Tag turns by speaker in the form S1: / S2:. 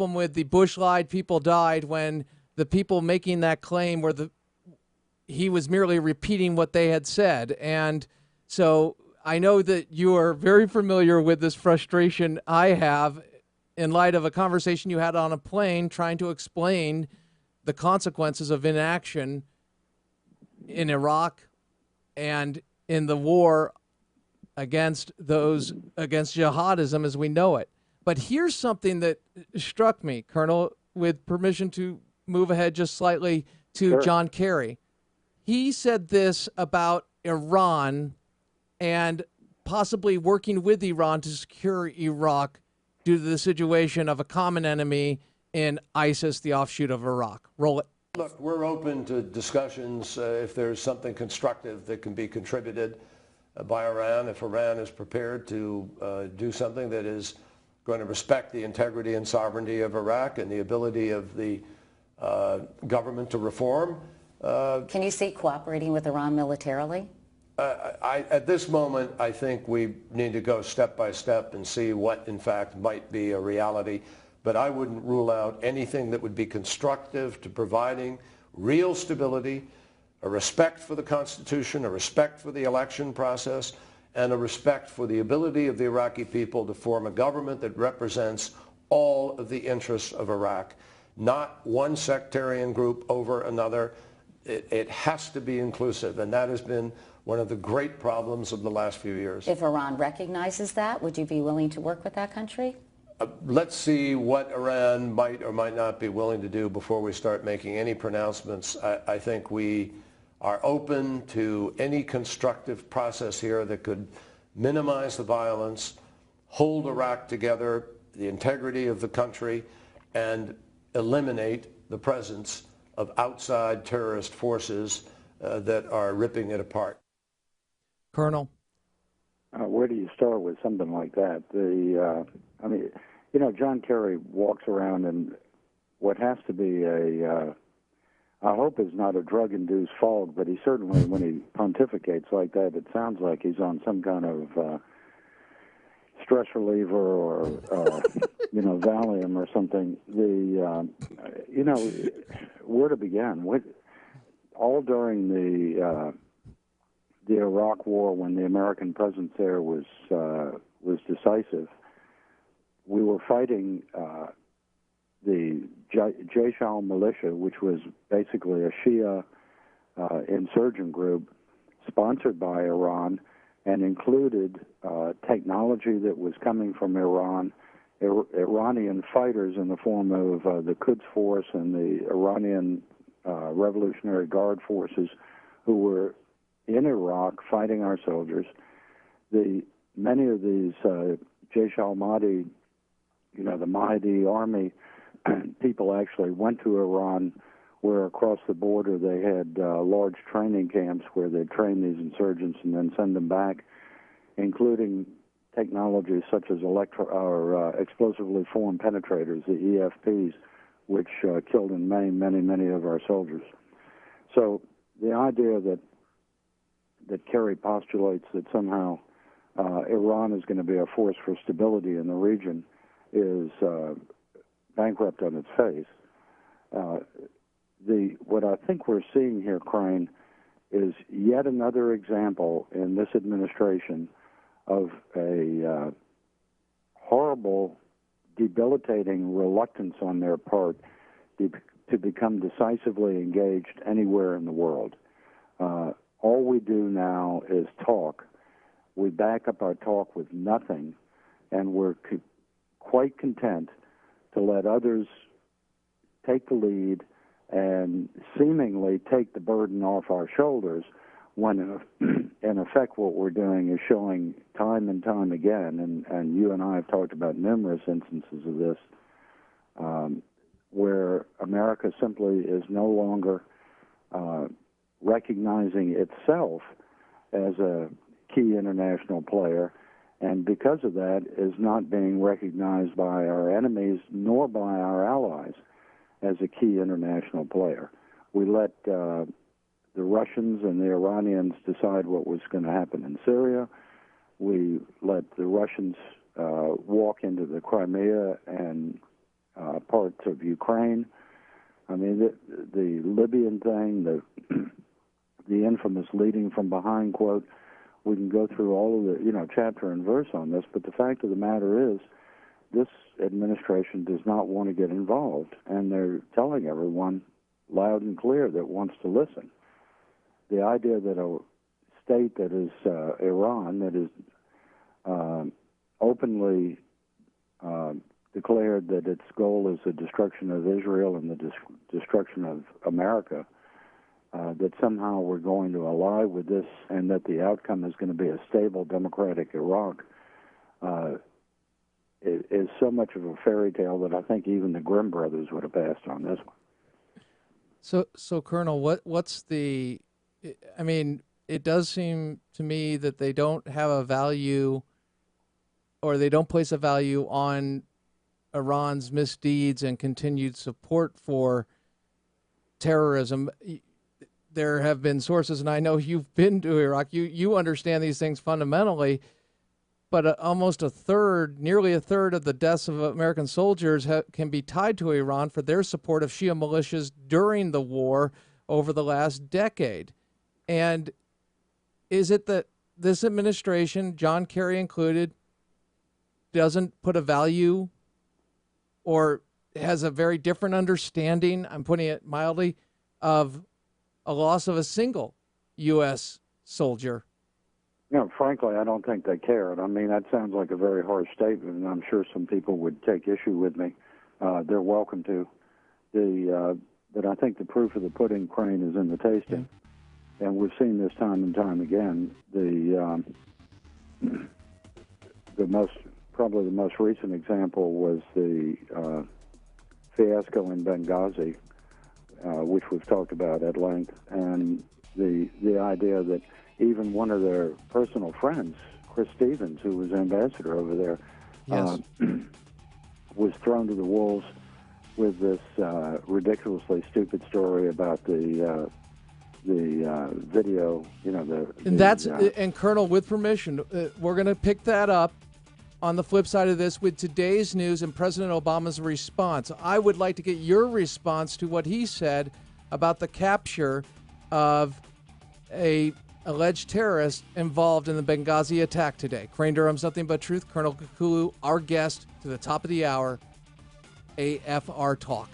S1: problem with the Bush lied, people died, when the people making that claim were he was merely repeating what they had said. And so I know that you are very familiar with this frustration I have in light of a conversation you had on a plane trying to explain the consequences of inaction in Iraq and in the war against jihadism as we know it. But here's something that struck me, Colonel, with permission to move ahead just slightly to
S2: Sure.
S1: John Kerry. He said this about Iran and possibly working with Iran to secure Iraq due to the situation of a common enemy in ISIS, the offshoot of Iraq. Roll it.
S3: Look, we're open to discussions if there's something constructive that can be contributed by Iran, if Iran is prepared to do something that is going to respect the integrity and sovereignty of Iraq and the ability of the government to reform.
S4: Can you see cooperating with Iran militarily?
S3: At this moment, I think we need to go step by step and see what, in fact, might be a reality. But I wouldn't rule out anything that would be constructive to providing real stability, a respect for the Constitution, a respect for the election process, and a respect for the ability of the Iraqi people to form a government that represents all of the interests of Iraq, not one sectarian group over another. It has to be inclusive, and that has been one of the great problems of the last few years.
S4: If Iran recognizes that, would you be willing to work with that country?
S3: Let's see what Iran might or might not be willing to do before we start making any pronouncements. I think we are open to any constructive process here that could minimize the violence, hold Iraq together, the integrity of the country, and eliminate the presence of outside terrorist forces that are ripping it apart.
S1: Colonel?
S2: Where do you start with something like that? I mean, you know, John Kerry walks around in what has to be I hope it's not a drug-induced fog, but he certainly, when he pontificates like that, it sounds like he's on some kind of stress reliever or, you know, Valium or something. You know, where to begin? All during the Iraq War, when the American presence there was decisive, we were fighting the Jaish al-Militia, which was basically a Shia insurgent group sponsored by Iran and included technology that was coming from Iran, Iranian fighters in the form of the Quds Force and the Iranian Revolutionary Guard forces who were in Iraq fighting our soldiers. Many of these Jaish al-Mahdi, you know, the Mahdi army people actually went to Iran, where across the border they had large training camps where they train these insurgents and then send them back, including technologies such as explosively formed penetrators, the EFPs, which killed and maimed many of our soldiers. So the idea that Kerry postulates that somehow Iran is going to be a force for stability in the region is bankrupt on its face. What I think we're seeing here, Crane, is yet another example in this administration of a horrible, debilitating reluctance on their part to become decisively engaged anywhere in the world. All we do now is talk. We back up our talk with nothing, and we're quite content to let others take the lead and seemingly take the burden off our shoulders, when in effect what we're doing is showing time and time again, and you and I have talked about numerous instances of this, where America simply is no longer recognizing itself as a key international player, and because of that is not being recognized by our enemies nor by our allies as a key international player. We let the Russians and the Iranians decide what was going to happen in Syria. We let the Russians walk into the Crimea and parts of Ukraine. I mean, the Libyan thing, the infamous leading from behind quote. We can go through all of the, chapter and verse on this, but the fact of the matter is, this administration does not want to get involved, and they're telling everyone loud and clear that wants to listen. The idea that a state that is Iran, that is openly declared that its goal is the destruction of Israel and the destruction of America, that somehow we're going to ally with this and that the outcome is going to be a stable democratic Iraq is so much of a fairy tale that I think even the Grimm brothers would have passed on this one.
S1: So Colonel, what's the? I mean, it does seem to me that they don't have a value, or they don't place a value on Iran's misdeeds and continued support for terrorism. There have been sources, and I know you've been to Iraq, you understand these things fundamentally, but nearly a third of the deaths of American soldiers can be tied to Iran for their support of Shia militias during the war over the last decade. And is it that this administration, John Kerry included, doesn't put a value or has a very different understanding, I'm putting it mildly, of a loss of a single U.S. soldier?
S2: Frankly, I don't think they cared. I mean, that sounds like a very harsh statement, and I'm sure some people would take issue with me. They're welcome to. But I think the proof of the pudding, Crane, is in the tasting. Yeah. And we've seen this time and time again. Probably the most recent example was the fiasco in Benghazi, which we've talked about at length, and the idea that even one of their personal friends, Chris Stevens, who was ambassador over there,
S1: yes,
S2: was thrown to the wolves with this ridiculously stupid story about the video.
S1: And Colonel, with permission, we're going to pick that up on the flip side of this with today's news and President Obama's response. I would like to get your response to what he said about the capture of a alleged terrorist involved in the Benghazi attack today. Crane Durham's Nothing But Truth, Colonel Cucullu, our guest to the top of the hour, AFR Talk.